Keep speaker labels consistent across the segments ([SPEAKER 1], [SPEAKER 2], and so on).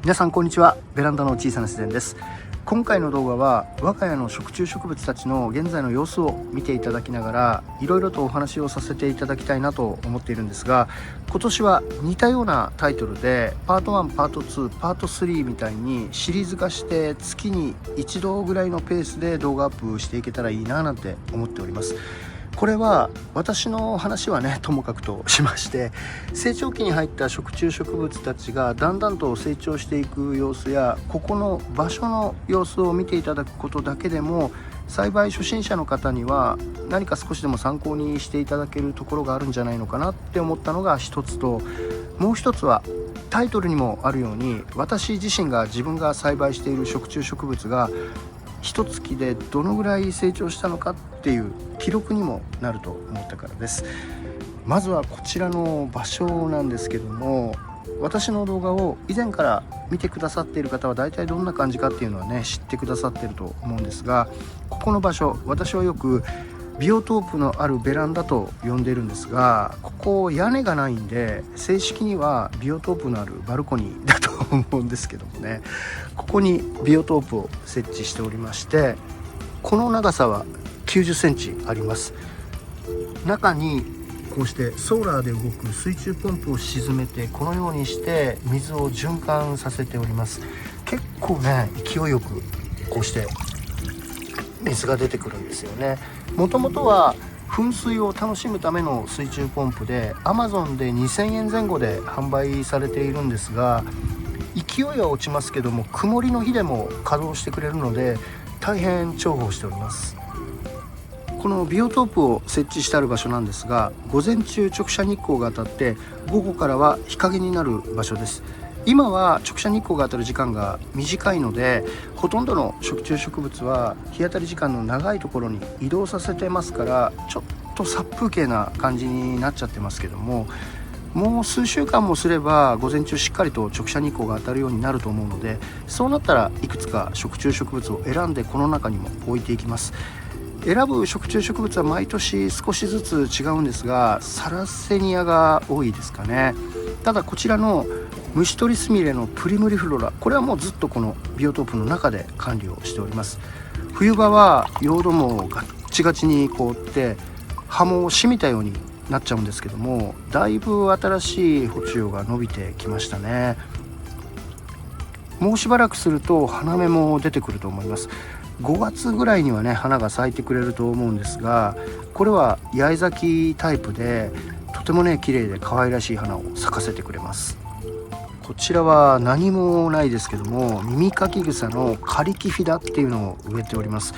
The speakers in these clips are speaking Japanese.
[SPEAKER 1] 皆さんこんにちは。ベランダの小さな自然です。今回の動画は我が家の食虫植物たちの現在の様子を見ていただきながらいろいろとお話をさせていただきたいなと思っているんですが、今年は似たようなタイトルでパート1、パート2、パート3みたいにシリーズ化して月に一度ぐらいのペースで動画アップしていけたらいいななんて思っております。これは私の話はねともかくとしまして、成長期に入った食虫植物たちがだんだんと成長していく様子やここの場所の様子を見ていただくことだけでも栽培初心者の方には何か少しでも参考にしていただけるところがあるんじゃないのかなって思ったのが一つと、もう一つはタイトルにもあるように私自身が自分が栽培している食虫植物が一月でどのぐらい成長したのかっていう記録にもなると思ったからです。まずはこちらの場所なんですけども、私の動画を以前から見てくださっている方は大体どんな感じかっていうのはね知ってくださってると思うんですが、ここの場所私はよくビオトープのあるベランダと呼んでるんですが、ここ屋根がないんで正式にはビオトープのあるバルコニーだと思うんですけどもね、ここにビオトープを設置しておりまして、この長さは90センチあります。中にこうしてソーラーで動く水中ポンプを沈めてこのようにして水を循環させております。結構ね勢いよくこうして水が出てくるんですよね。もともとは噴水を楽しむための水中ポンプで Amazon で2000円前後で販売されているんですが、勢いは落ちますけども曇りの日でも稼働してくれるので大変重宝しております。このビオトープを設置してある場所なんですが、午前中直射日光が当たって午後からは日陰になる場所です。今は直射日光が当たる時間が短いのでほとんどの食虫植物は日当たり時間の長いところに移動させてますから、ちょっと殺風景な感じになっちゃってますけども、もう数週間もすれば午前中しっかりと直射日光が当たるようになると思うので、そうなったらいくつか食虫植物を選んでこの中にも置いていきます。選ぶ食虫植物は毎年少しずつ違うんですが、サラセニアが多いですかね。ただこちらの虫取りスミレのプリムリフローラ、これはもうずっとこのビオトープの中で管理をしております。冬場は用土もガッチガチに凍って葉も染みたようになっちゃうんですけども、だいぶ新しい補充が伸びてきましたね。もうしばらくすると花芽も出てくると思います。5月ぐらいにはね花が咲いてくれると思うんですが、これは八重咲きタイプでとてもね綺麗で可愛らしい花を咲かせてくれます。こちらは何もないですけども、耳かき草のカリキフィダっていうのを植えております。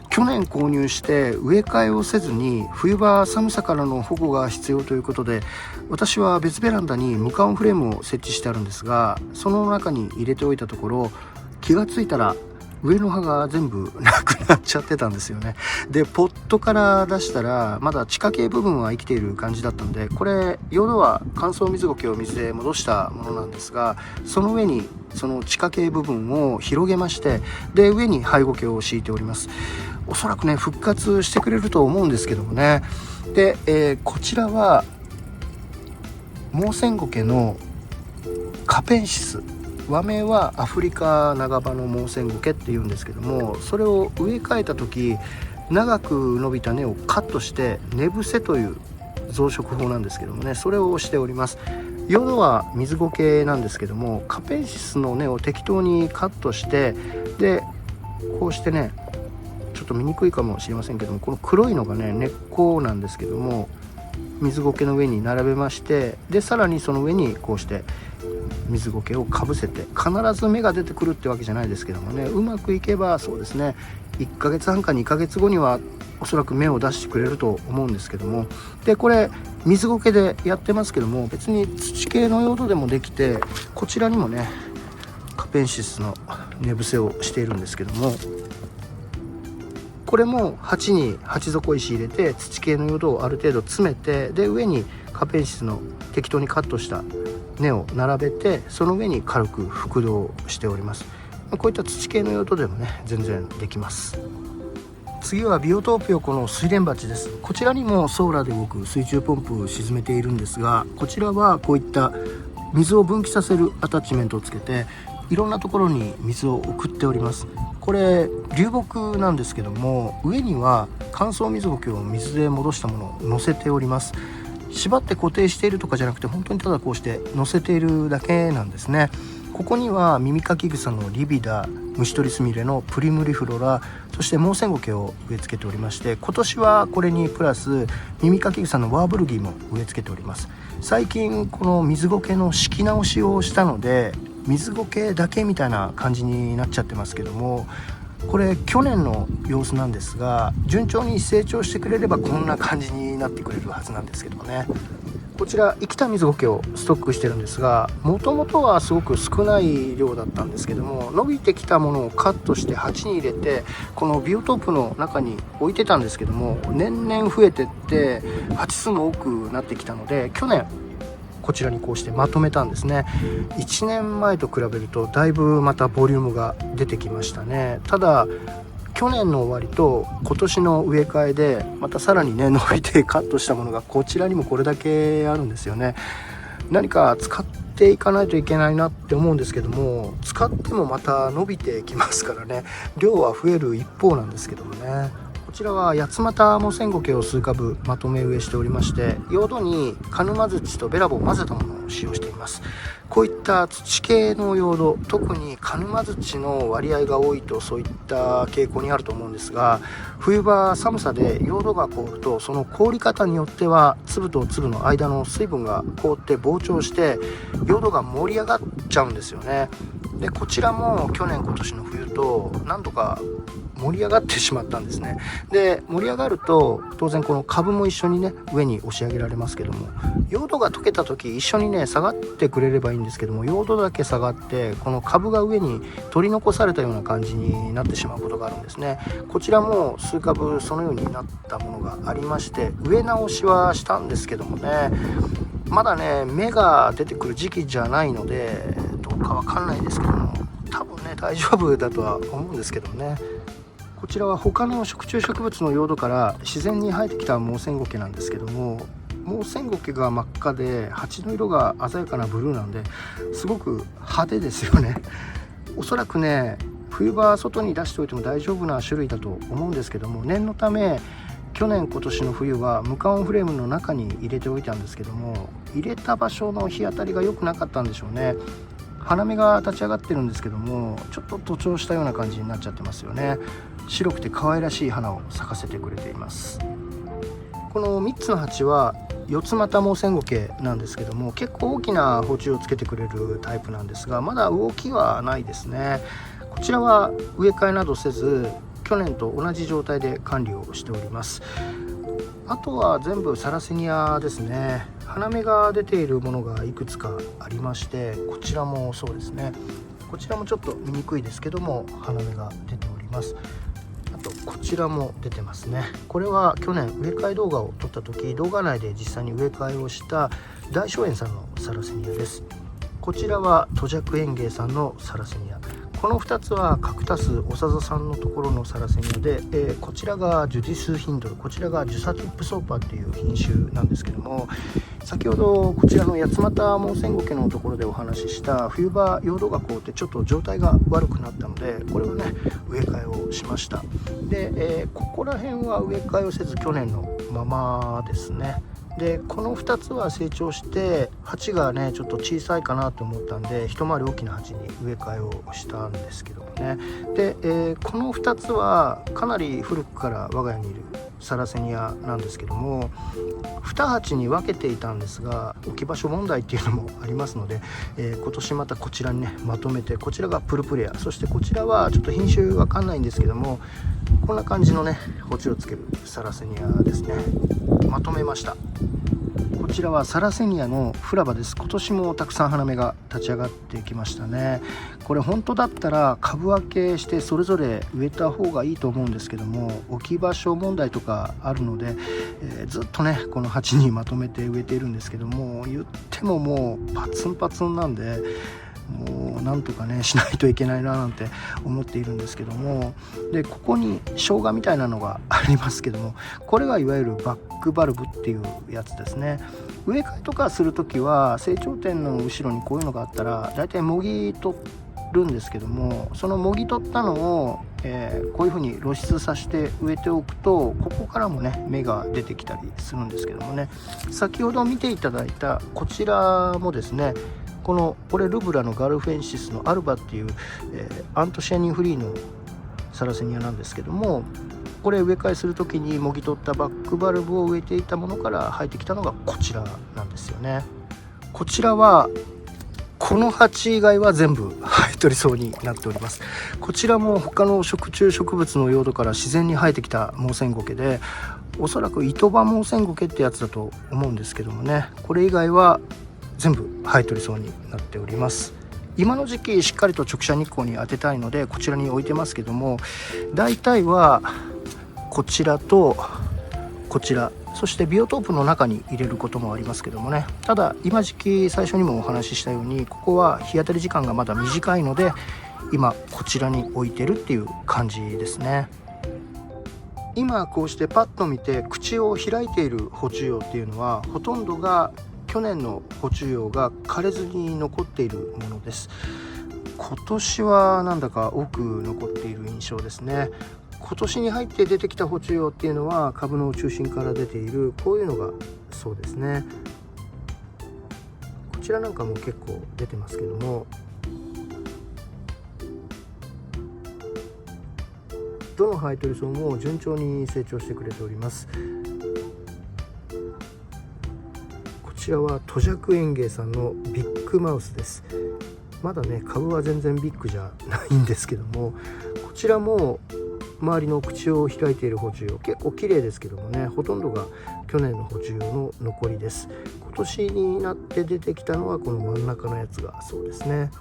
[SPEAKER 1] 去年購入して植え替えをせずに冬場寒さからの保護が必要ということで、私は別ベランダに無感フレームを設置してあるんですが、その中に入れておいたところ気がついたら上の葉が全部なくなっちゃってたんですよね。でポットから出したらまだ地下茎部分は生きている感じだったので、これ用土は乾燥水苔を水で戻したものなんですが、その上にその地下茎部分を広げまして、で上にハイゴケを敷いております。おそらくね復活してくれると思うんですけどもね。で、こちらはモウセンゴケのカペンシス、和名はアフリカ長葉のモウセンゴケっていうんですけども、それを植え替えた時長く伸びた根をカットして根伏せという増殖法なんですけどもね、それをしております。用土は水苔なんですけども、カペンシスの根を適当にカットして、でこうしてねちょっと見にくいかもしれませんけども、この黒いのがね根っこなんですけども、水苔の上に並べまして、でさらにその上にこうして水苔をかぶせて、必ず芽が出てくるってわけじゃないですけどもね、うまくいけばそうですね1ヶ月半か2ヶ月後にはおそらく芽を出してくれると思うんですけども、でこれ水苔でやってますけども別に土系の用土でもできて、こちらにもねカペンシスの根伏せをしているんですけども、これも鉢に鉢底石入れて土系の用土をある程度詰めて、で上にカペンシスの適当にカットした根を並べて、その上に軽く覆土しております。こういった土系の用土でもね全然できます。次はビオトープ横の水田鉢です。こちらにもソーラーで動く水中ポンプを沈めているんですが、こちらはこういった水を分岐させるアタッチメントをつけていろんなところに水を送っております。これ流木なんですけども、上には乾燥水苔を水で戻したものを乗せております。縛って固定しているとかじゃなくて、本当にただこうして乗せているだけなんですね。ここには耳かき草のリビダ、虫取りスミレのプリムリフロラ、そしてモウセンゴケを植え付けておりまして、今年はこれにプラス耳かき草のワーブルギーも植え付けております。最近この水苔の敷き直しをしたので、水苔だけみたいな感じになっちゃってますけども、これ去年の様子なんですが、順調に成長してくれればこんな感じになってくれるはずなんですけどね。こちら生きた水苔をストックしてるんですが、もともとはすごく少ない量だったんですけども、伸びてきたものをカットして鉢に入れて、このビオトープの中に置いてたんですけども、年々増えてって鉢数も多くなってきたので、去年こちらにこうしてまとめたんですね。1年前と比べるとだいぶまたボリュームが出てきましたね。ただ去年の終わりと今年の植え替えでまたさらにね伸びてカットしたものがこちらにもこれだけあるんですよね。何か使っていかないといけないなって思うんですけども、使ってもまた伸びてきますからね、量は増える一方なんですけどもね。こちらは八幡モウセンゴケを数株まとめ植えしておりまして、用土にカヌマ土とベラボを混ぜたものを使用しています。こういった土系の用土、特にカヌマ土の割合が多いとそういった傾向にあると思うんですが、冬場寒さで用土が凍ると、その凍り方によっては粒と粒の間の水分が凍って膨張して用土が盛り上がっちゃうんですよね。でこちらも去年今年の冬と何とか盛り上がってしまったんですね。で盛り上がると当然この株も一緒にね上に押し上げられますけども、用土が溶けた時一緒にね下がってくれればいいんですけども、用土だけ下がってこの株が上に取り残されたような感じになってしまうことがあるんですね。こちらも数株そのようになったものがありまして、植え直しはしたんですけどもね、まだね芽が出てくる時期じゃないのでどうかわかんないですけども、多分ね大丈夫だとは思うんですけどね。こちらは他の食虫植物の用土から自然に生えてきたモウセンゴケなんですけども、モウセンゴケが真っ赤で鉢の色が鮮やかなブルーなんですごく派手ですよね。おそらくね冬場外に出しておいても大丈夫な種類だと思うんですけども、念のため去年今年の冬は無加温フレームの中に入れておいたんですけども、入れた場所の日当たりが良くなかったんでしょうね。花芽が立ち上がってるんですけども、ちょっと徒長したような感じになっちゃってますよね。白くて可愛らしい花を咲かせてくれています。この3つの鉢は四つ股モウセンゴケなんですけども、結構大きな包丁をつけてくれるタイプなんですが、まだ動きはないですね。こちらは植え替えなどせず去年と同じ状態で管理をしております。あとは全部サラセニアですね。花芽が出ているものがいくつかありまして、こちらもそうですね。こちらもちょっと見にくいですけども花芽が出ております。あとこちらも出てますね。これは去年植え替え動画を撮った時、動画内で実際に植え替えをした大松園さんのサラセニアです。こちらは土着園芸さんのサラセニア、この2つはカクタスおさざさんのところのサラセニアで、こちらがジュディスヒンドル、こちらがジュサティップソーパーっていう品種なんですけども、先ほどこちらの八幡モウセンゴケのところでお話しした冬場用土が凍ってちょっと状態が悪くなったので、これをね植え替えをしました。で、ここら辺は植え替えをせず去年のままですね。でこの2つは成長して鉢がねちょっと小さいかなと思ったんで、一回り大きな鉢に植え替えをしたんですけどもね。で、この2つはかなり古くから我が家にいるサラセニアなんですけども、2鉢に分けていたんですが置き場所問題っていうのもありますので、今年またこちらにねまとめて、こちらがプルプレア、そしてこちらはちょっと品種わかんないんですけども、こんな感じのね鉢をつけるサラセニアですね、まとめました。こちらはサラセニアのフラバです。今年もたくさん花芽が立ち上がってきましたね。これ本当だったら株分けしてそれぞれ植えた方がいいと思うんですけども、置き場所問題とかあるので、ずっとねこの鉢にまとめて植えているんですけども、言ってももうパツンパツンなんで、もうなんとかねしないといけないななんて思っているんですけども、でここに生姜みたいなのがありますけども、これがいわゆるバックバルブっていうやつですね。植え替えとかするときは成長点の後ろにこういうのがあったらだいたいもぎ取っるんですけども、そのもぎ取ったのを、こういうふうに露出させて植えておくと、ここからもね芽が出てきたりするんですけどもね、先ほど見ていただいたこちらもですね、これルブラのガルフェンシスのアルバっていう、アントシアニンフリーのサラセニアなんですけども、これ植え替えする時にもぎ取ったバックバルブを植えていたものから生えてきたのがこちらなんですよね。こちらはこの鉢以外は全部生えとりそうになっております。こちらも他の食虫植物の用土から自然に生えてきたモウセンゴケで、おそらくイトバモウセンゴケってやつだと思うんですけどもね、これ以外は全部生えとりそうになっております。今の時期しっかりと直射日光に当てたいのでこちらに置いてますけども、大体はこちらとこちら、そしてビオトープの中に入れることもありますけどもね、ただ今時期最初にもお話ししたように、ここは日当たり時間がまだ短いので今こちらに置いてるっていう感じですね。今こうしてパッと見て口を開いている捕虫葉っていうのは、ほとんどが去年の捕虫葉が枯れずに残っているものです。今年はなんだか多く残っている印象ですね。今年に入って出てきた捕虫葉っていうのは株の中心から出ているこういうのがそうですね。こちらなんかも結構出てますけども、どの生えとり草も順調に成長してくれております。こちらはトジャク園芸さんのビッグマウスです。まだね株は全然ビッグじゃないんですけども、こちらも周りの口を開いている捕虫葉結構綺麗ですけどもね、ほとんどが去年の捕虫葉の残りです。今年になって出てきたのはこの真ん中のやつがそうですね。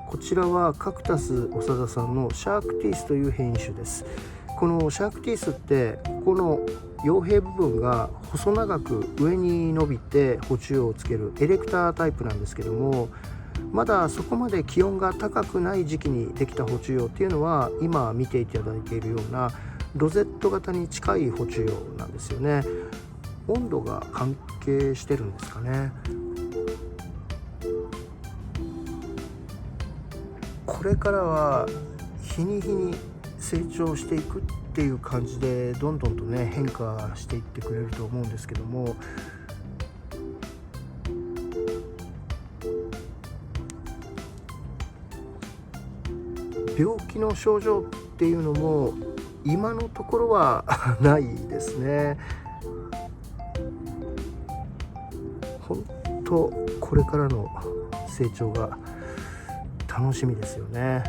[SPEAKER 1] こちらはカクタス長田さんのシャークティースという変異種です。このシャークティースってこの葉柄部分が細長く上に伸びて捕虫葉をつけるエレクタータイプなんですけども、まだそこまで気温が高くない時期にできた捕虫葉っていうのは今見ていただいているようなロゼット型に近い捕虫葉なんですよね。温度が関係してるんですかね。これからは日に日に成長していくっていう感じでどんどんとね変化していってくれると思うんですけども、病気の症状っていうのも今のところはないですね。本当これからの成長が楽しみですよね。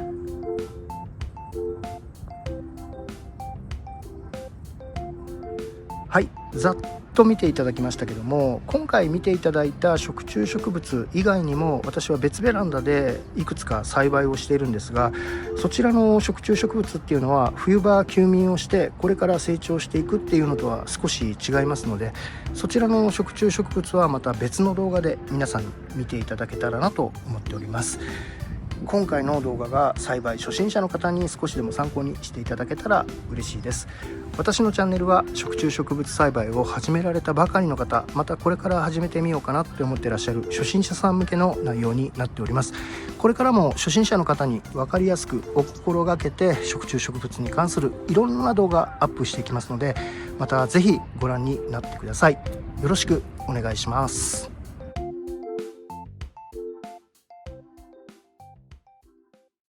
[SPEAKER 1] はい、ざっと見ていただきましたけども、今回見ていただいた食虫植物以外にも私は別ベランダでいくつか栽培をしているんですが、そちらの食虫植物っていうのは冬場休眠をしてこれから成長していくっていうのとは少し違いますので、そちらの食虫植物はまた別の動画で皆さんに見ていただけたらなと思っております。今回の動画が栽培初心者の方に少しでも参考にしていただけたら嬉しいです。私のチャンネルは食虫植物栽培を始められたばかりの方、またこれから始めてみようかなって思ってらっしゃる初心者さん向けの内容になっております。これからも初心者の方に分かりやすくお心がけて食虫植物に関するいろんな動画アップしていきますので、またぜひご覧になってください。よろしくお願いします。